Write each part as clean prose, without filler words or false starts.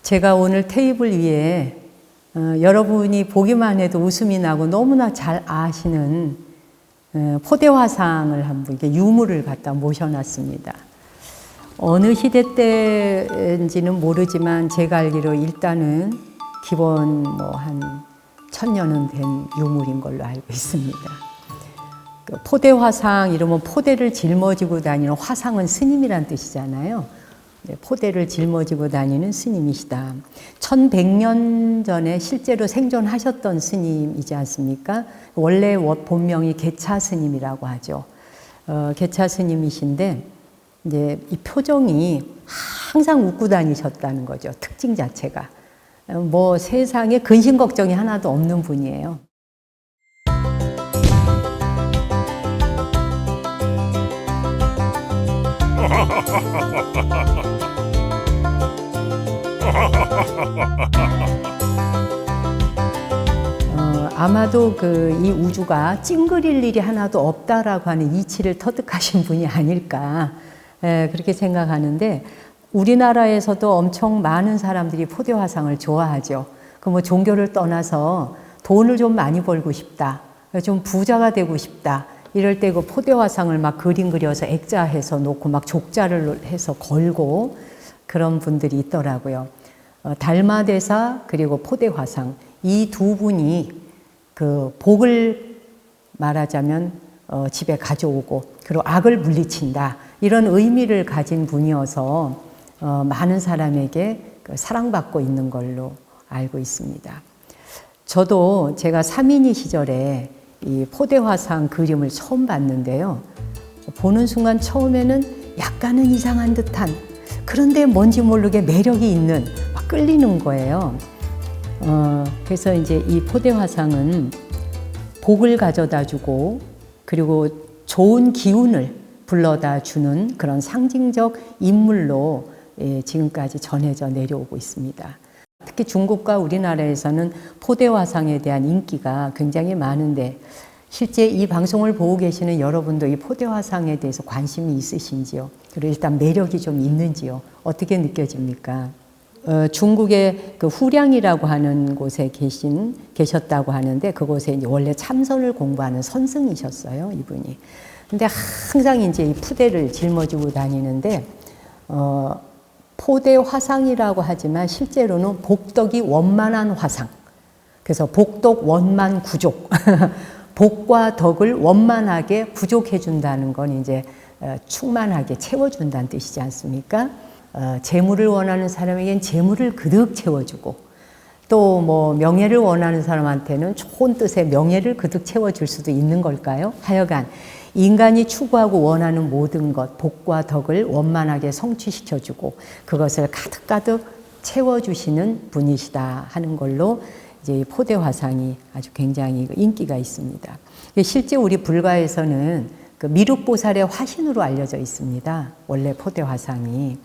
제가 오늘 테이블 위에 여러분이 보기만 해도 웃음이 나고 너무나 잘 아시는 포대화상을 한번 이렇게 유물을 갖다 모셔놨습니다. 어느 시대 때인지는 모르지만 제가 알기로 일단은 기본 한 1000년은 된 유물인 걸로 알고 있습니다. 그 포대화상 이러면 포대를 짊어지고 다니는 화상은 스님이란 뜻이잖아요. 포대를 짊어지고 다니는 스님이시다. 1100년 전에 실제로 생존하셨던 스님이지 않습니까? 원래 본명이 개차 스님이라고 하죠. 개차 스님이신데 이제 이 표정이 항상 웃고 다니셨다는 거죠. 특징 자체가. 뭐 세상에 근심 걱정이 하나도 없는 분이에요. 아마도 이 우주가 찡그릴 일이 하나도 없다라고 하는 이치를 터득하신 분이 아닐까 그렇게 생각하는데, 우리나라에서도 엄청 많은 사람들이 포대화상을 좋아하죠. 그 종교를 떠나서 돈을 좀 많이 벌고 싶다, 좀 부자가 되고 싶다, 이럴 때 그 포대화상을 막 그림 그려서 액자해서 놓고 막 족자를 해서 걸고 그런 분들이 있더라고요. 달마대사 그리고 포대화상, 이 두 분이 그 복을 말하자면 집에 가져오고 그리고 악을 물리친다, 이런 의미를 가진 분이어서 많은 사람에게 사랑받고 있는 걸로 알고 있습니다. 저도 제가 사민이 시절에 이 포대화상 그림을 처음 봤는데요. 보는 순간 처음에는 약간은 이상한 듯한, 그런데 뭔지 모르게 매력이 있는, 막 끌리는 거예요. 그래서 이제 이 포대화상은 복을 가져다 주고 그리고 좋은 기운을 불러다 주는 그런 상징적 인물로 지금까지 전해져 내려오고 있습니다. 특히 중국과 우리나라에서는 포대화상에 대한 인기가 굉장히 많은데, 실제 이 방송을 보고 계시는 여러분도 이 포대화상에 대해서 관심이 있으신지요? 그리고 일단 매력이 좀 있는지요? 어떻게 느껴집니까? 중국의 그 후량이라고 하는 곳에 계셨다고 하는데, 그곳에 이제 원래 참선을 공부하는 선승이셨어요, 이분이. 근데 항상 이제 이 푸대를 짊어지고 다니는데, 포대화상이라고 하지만 실제로는 복덕이 원만한 화상. 그래서 복덕 원만 구족. 복과 덕을 원만하게 부족해 준다는 건 이제 충만하게 채워준다는 뜻이지 않습니까? 재물을 원하는 사람에겐 재물을 그득 채워주고, 또 뭐 명예를 원하는 사람한테는 좋은 뜻의 명예를 그득 채워줄 수도 있는 걸까요? 하여간 인간이 추구하고 원하는 모든 것, 복과 덕을 원만하게 성취시켜주고 그것을 가득가득 채워주시는 분이시다 하는 걸로 이제 포대화상이 아주 굉장히 인기가 있습니다. 실제 우리 불가에서는 그 미륵보살의 화신으로 알려져 있습니다. 원래 포대화상이.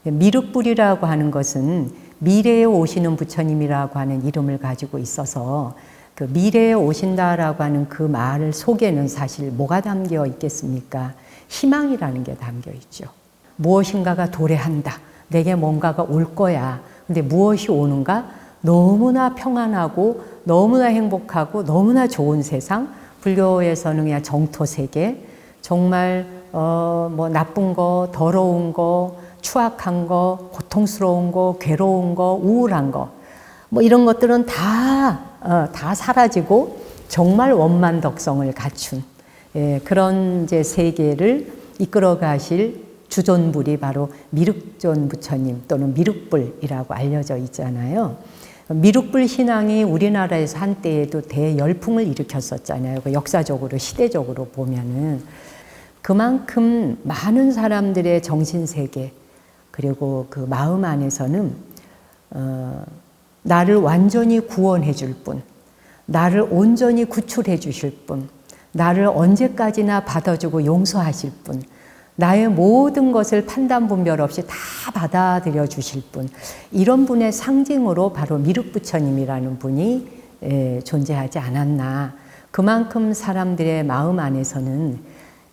미륵불이라고 하는 것은 미래에 오시는 부처님이라고 하는 이름을 가지고 있어서, 그 미래에 오신다라고 하는 그 말 속에는 사실 뭐가 담겨 있겠습니까? 희망이라는 게 담겨 있죠. 무엇인가가 도래한다. 내게 뭔가가 올 거야. 근데 무엇이 오는가? 너무나 평안하고 너무나 행복하고 너무나 좋은 세상. 불교에서는 그냥 정토세계. 정말 뭐 나쁜 거, 더러운 거, 추악한 거, 고통스러운 거, 괴로운 거, 우울한 거, 뭐 이런 것들은 다 사라지고 정말 원만덕성을 갖춘 그런 이제 세계를 이끌어 가실 주존불이 바로 미륵존 부처님 또는 미륵불이라고 알려져 있잖아요. 미륵불 신앙이 우리나라에서 한때에도 대열풍을 일으켰었잖아요. 역사적으로, 시대적으로 보면은 그만큼 많은 사람들의 정신세계 그리고 그 마음 안에서는 나를 완전히 구원해 줄 분, 나를 온전히 구출해 주실 분, 나를 언제까지나 받아주고 용서하실 분, 나의 모든 것을 판단 분별 없이 다 받아들여 주실 분, 이런 분의 상징으로 바로 미륵부처님이라는 분이 존재하지 않았나. 그만큼 사람들의 마음 안에서는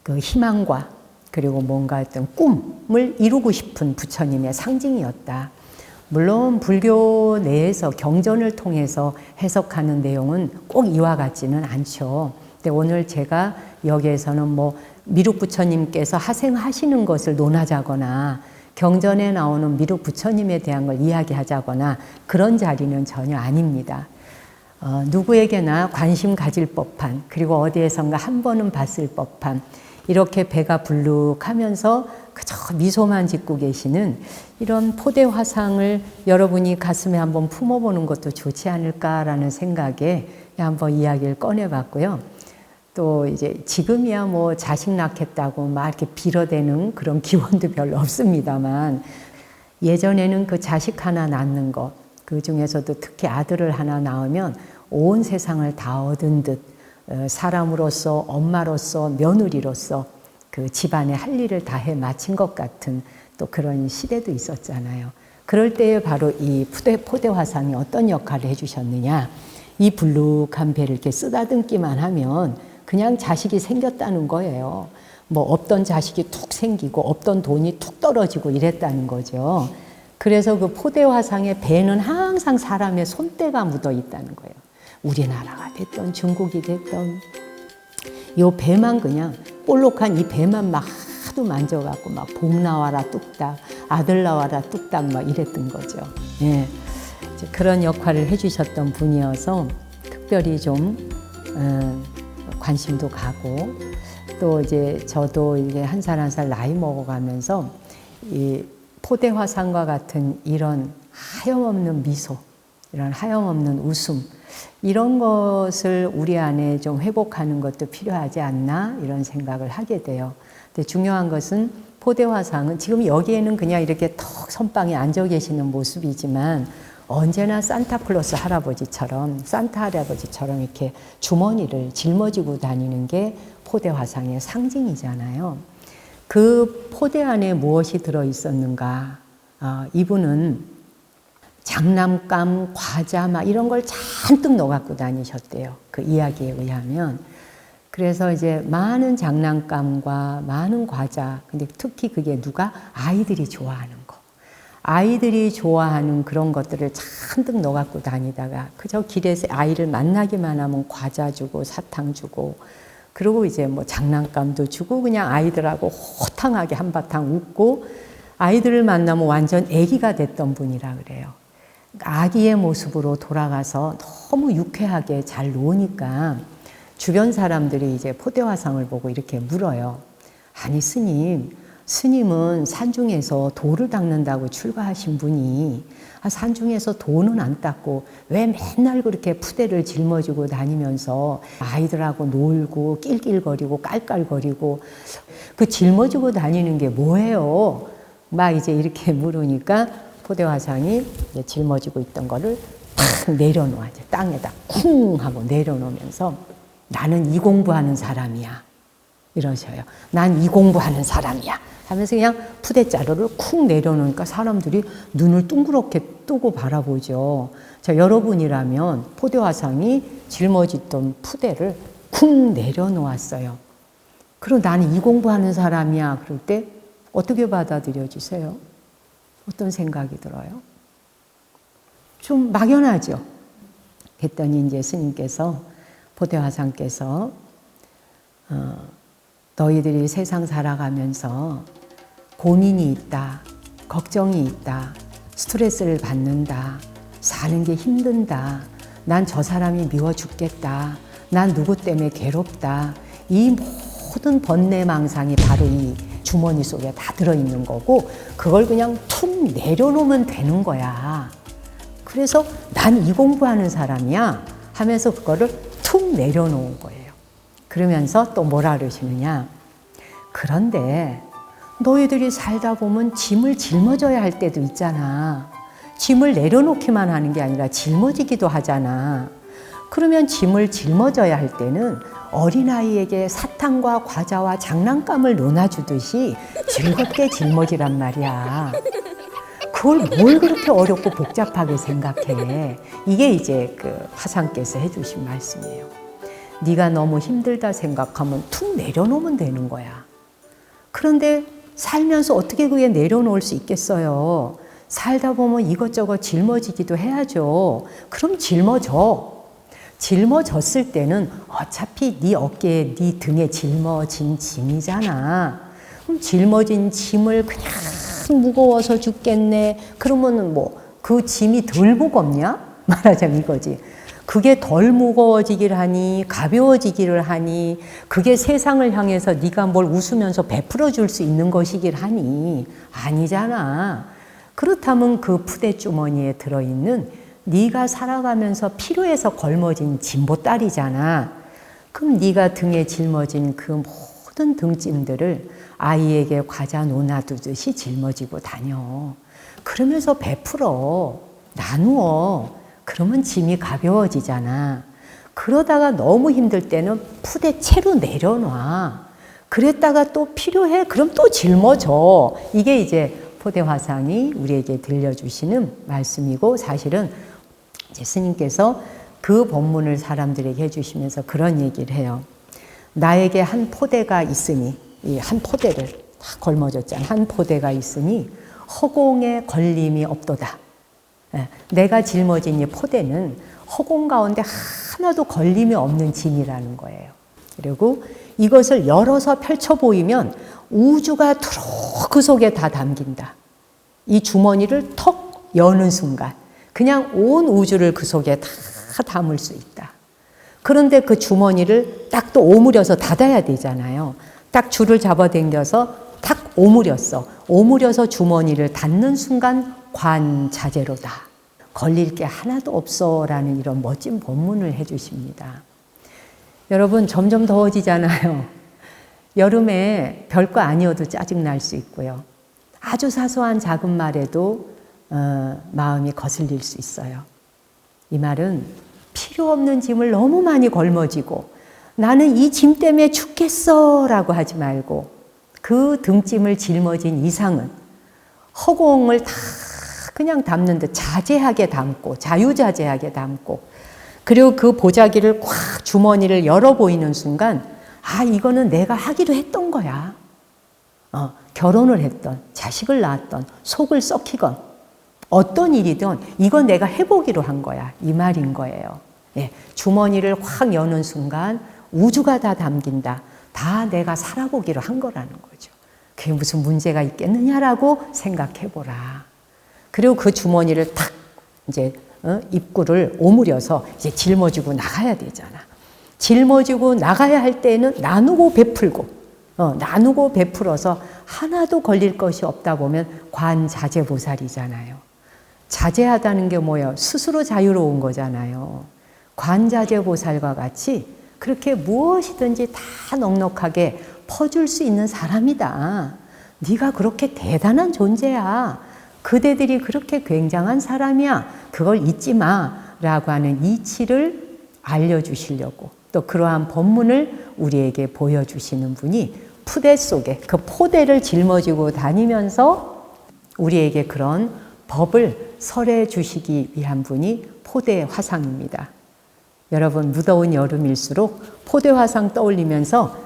그 희망과 그리고 뭔가 어떤 꿈을 이루고 싶은 부처님의 상징이었다. 물론 불교 내에서 경전을 통해서 해석하는 내용은 꼭 이와 같지는 않죠. 근데 오늘 제가 여기에서는 뭐 미륵 부처님께서 하생하시는 것을 논하자거나 경전에 나오는 미륵 부처님에 대한 걸 이야기하자거나 그런 자리는 전혀 아닙니다. 누구에게나 관심 가질 법한, 그리고 어디에선가 한 번은 봤을 법한, 이렇게 배가 불룩하면서 그저 미소만 짓고 계시는 이런 포대 화상을 여러분이 가슴에 한번 품어보는 것도 좋지 않을까라는 생각에 한번 이야기를 꺼내봤고요. 또 이제 지금이야 뭐 자식 낳겠다고 막 이렇게 빌어대는 그런 기원도 별로 없습니다만, 예전에는 그 자식 하나 낳는 것, 그 중에서도 특히 아들을 하나 낳으면 온 세상을 다 얻은 듯 사람으로서, 엄마로서, 며느리로서 그 집안의 할 일을 다 해 마친 것 같은 또 그런 시대도 있었잖아요. 그럴 때에 바로 이 포대 화상이 어떤 역할을 해주셨느냐. 이 불룩한 배를 이렇게 쓰다듬기만 하면 그냥 자식이 생겼다는 거예요. 뭐 없던 자식이 툭 생기고 없던 돈이 툭 떨어지고 이랬다는 거죠. 그래서 그 포대 화상의 배는 항상 사람의 손때가 묻어 있다는 거예요. 우리나라가 됐던 중국이 됐던 요 배만 그냥 볼록한 이 배만 막 하도 만져갖고 막 복 나와라 뚝딱, 아들 나와라 뚝딱 막 이랬던 거죠. 예. 그런 역할을 해주셨던 분이어서 특별히 좀 관심도 가고, 또 이제 저도 이제 한 살 한 살 나이 먹어가면서 이 포대 화상과 같은 이런 하염없는 미소, 이런 하염없는 웃음, 이런 것을 우리 안에 좀 회복하는 것도 필요하지 않나 이런 생각을 하게 돼요. 근데 중요한 것은 포대 화상은 지금 여기에는 그냥 이렇게 턱 선방에 앉아 계시는 모습이지만 언제나 산타클로스 할아버지처럼, 산타 할아버지처럼 이렇게 주머니를 짊어지고 다니는 게 포대 화상의 상징이잖아요. 그 포대 안에 무엇이 들어 있었는가? 이분은 장난감, 과자 막 이런 걸 잔뜩 넣어 갖고 다니셨대요. 그 이야기에 의하면. 그래서 이제 많은 장난감과 많은 과자, 근데 특히 그게 누가? 아이들이 좋아하는 거. 아이들이 좋아하는 그런 것들을 잔뜩 넣어 갖고 다니다가 그저 길에서 아이를 만나기만 하면 과자 주고 사탕 주고, 그리고 이제 뭐 장난감도 주고 그냥 아이들하고 호탕하게 한바탕 웃고, 아이들을 만나면 완전 아기가 됐던 분이라 그래요. 아기의 모습으로 돌아가서 너무 유쾌하게 잘 노니까 주변 사람들이 이제 포대 화상을 보고 이렇게 물어요. 아니 스님은 산중에서 돌을 닦는다고 출가하신 분이 산중에서 돌은 안 닦고 왜 맨날 그렇게 푸대를 짊어지고 다니면서 아이들하고 놀고 낄낄거리고 깔깔거리고 그 짊어지고 다니는 게 뭐예요? 막 이제 이렇게 물으니까 포대 화상이 짊어지고 있던 거를 탁 내려놓아. 땅에다 쿵 하고 내려놓으면서 나는 이 공부하는 사람이야. 이러셔요. 난 이 공부하는 사람이야. 하면서 그냥 푸대자루를 쿵 내려놓으니까 사람들이 눈을 둥그렇게 뜨고 바라보죠. 자, 여러분이라면 포대 화상이 짊어지던 푸대를 쿵 내려놓았어요. 그럼 나는 이 공부하는 사람이야. 그럴 때 어떻게 받아들여지세요? 어떤 생각이 들어요? 좀 막연하죠. 그랬더니 이제 스님께서, 포대 화상께서 너희들이 세상 살아가면서 고민이 있다, 걱정이 있다, 스트레스를 받는다, 사는 게 힘든다, 난 저 사람이 미워 죽겠다, 난 누구 때문에 괴롭다, 이 모든 번뇌망상이 바로 이 주머니 속에 다 들어있는 거고, 그걸 그냥 툭 내려놓으면 되는 거야. 그래서 난 이 공부하는 사람이야 하면서 그거를 툭 내려놓은 거예요. 그러면서 또 뭐라 그러시느냐. 그런데 너희들이 살다 보면 짐을 짊어져야 할 때도 있잖아. 짐을 내려놓기만 하는 게 아니라 짊어지기도 하잖아. 그러면 짐을 짊어져야 할 때는 어린아이에게 사탕과 과자와 장난감을 논아주듯이 즐겁게 짊어지란 말이야. 그걸 뭘 그렇게 어렵고 복잡하게 생각해. 이게 이제 그 화상께서 해주신 말씀이에요. 네가 너무 힘들다 생각하면 툭 내려놓으면 되는 거야. 그런데 살면서 어떻게 그게 내려놓을 수 있겠어요? 살다 보면 이것저것 짊어지기도 해야죠. 그럼 짊어져. 짊어졌을 때는 어차피 네 어깨에 네 등에 짊어진 짐이잖아. 그럼 짊어진 짐을 그냥 무거워서 죽겠네. 그러면은 뭐 그 짐이 덜 무겁냐? 말하자면 이거지. 그게 덜 무거워지기를 하니 가벼워지기를 하니 그게 세상을 향해서 네가 뭘 웃으면서 베풀어 줄 수 있는 것이길 하니 아니잖아. 그렇다면 그 푸대주머니에 들어있는 네가 살아가면서 필요해서 걸머진 짐보따리잖아. 그럼 네가 등에 짊어진 그 모든 등짐들을 아이에게 과자 논아두듯이 짊어지고 다녀. 그러면서 베풀어, 나누어. 그러면 짐이 가벼워지잖아. 그러다가 너무 힘들 때는 푸대채로 내려놔. 그랬다가 또 필요해? 그럼 또 짊어져. 이게 이제 포대화상이 우리에게 들려주시는 말씀이고, 사실은 이제 스님께서 그 본문을 사람들에게 해주시면서 그런 얘기를 해요. 나에게 한 포대가 있으니, 이 한 포대를 다 걸머졌잖아. 한 포대가 있으니 허공에 걸림이 없도다. 내가 짊어진 이 포대는 허공 가운데 하나도 걸림이 없는 짐이라는 거예요. 그리고 이것을 열어서 펼쳐 보이면 우주가 두루 그 속에 다 담긴다. 이 주머니를 턱 여는 순간 그냥 온 우주를 그 속에 다 담을 수 있다. 그런데 그 주머니를 딱 또 오므려서 닫아야 되잖아요. 딱 줄을 잡아당겨서 딱 오므렸어. 오므려서 주머니를 닫는 순간 관자재로다. 걸릴 게 하나도 없어 라는 이런 멋진 본문을 해주십니다. 여러분 점점 더워지잖아요. 여름에 별거 아니어도 짜증날 수 있고요. 아주 사소한 작은 말에도 마음이 거슬릴 수 있어요. 이 말은 필요 없는 짐을 너무 많이 걸머지고 나는 이 짐 때문에 죽겠어 라고 하지 말고 그 등짐을 짊어진 이상은 허공을 다 그냥 담는 듯 자제하게 담고 자유자재하게 담고 그리고 그 보자기를 꽉 주머니를 열어 보이는 순간 아 이거는 내가 하기로 했던 거야. 결혼을 했던 자식을 낳았던 속을 썩히건 어떤 일이든 이건 내가 해보기로 한 거야. 이 말인 거예요. 예, 주머니를 확 여는 순간 우주가 다 담긴다. 다 내가 살아보기로 한 거라는 거죠. 그게 무슨 문제가 있겠느냐라고 생각해보라. 그리고 그 주머니를 탁 이제 입구를 오므려서 이제 짊어지고 나가야 되잖아. 짊어지고 나가야 할 때는 나누고 베풀고 나누고 베풀어서 하나도 걸릴 것이 없다 보면 관자재보살이잖아요. 자제하다는 게 뭐예요? 스스로 자유로운 거잖아요. 관자재보살과 같이 그렇게 무엇이든지 다 넉넉하게 퍼줄 수 있는 사람이다. 네가 그렇게 대단한 존재야. 그대들이 그렇게 굉장한 사람이야. 그걸 잊지 마라고 하는 이치를 알려주시려고 또 그러한 본문을 우리에게 보여주시는 분이 푸대 속에 그 포대를 짊어지고 다니면서 우리에게 그런 법을 설해 주시기 위한 분이 포대화상입니다. 여러분 무더운 여름일수록 포대화상 떠올리면서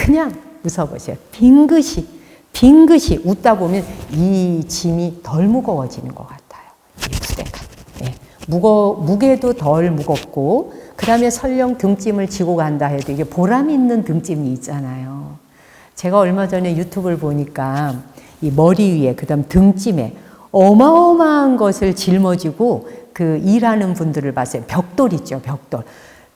그냥 웃어보세요. 빙긋이 웃다 보면 이 짐이 덜 무거워지는 것 같아요. 이 푸대가. 예. 무게도 덜 무겁고 그 다음에 설령 등짐을 지고 간다 해도 이게 보람 있는 등짐이 있잖아요. 제가 얼마 전에 유튜브를 보니까 이 머리 위에 그 다음 등짐에 어마어마한 것을 짊어지고 그 일하는 분들을 봤어요. 벽돌 있죠, 벽돌.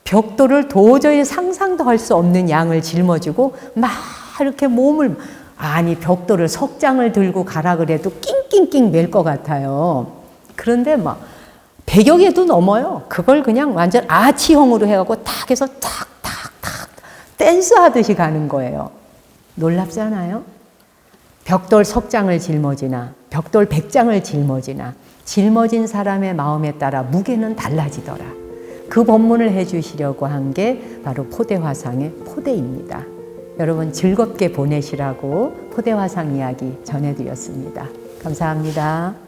벽돌을 도저히 상상도 할 수 없는 양을 짊어지고 막 이렇게 몸을 아니 벽돌을 석장을 들고 가라 그래도 낑낑낑 맬 것 같아요. 그런데 막 100여 개도 넘어요. 그걸 그냥 완전 아치형으로 해갖고 탁 해서 탁탁탁 댄스 하듯이 가는 거예요. 놀랍지 않아요? 벽돌 석장을 짊어지나 벽돌 100장을 짊어지나 짊어진 사람의 마음에 따라 무게는 달라지더라. 그 법문을 해주시려고 한 게 바로 포대화상의 포대입니다. 여러분 즐겁게 보내시라고 포대화상 이야기 전해드렸습니다. 감사합니다.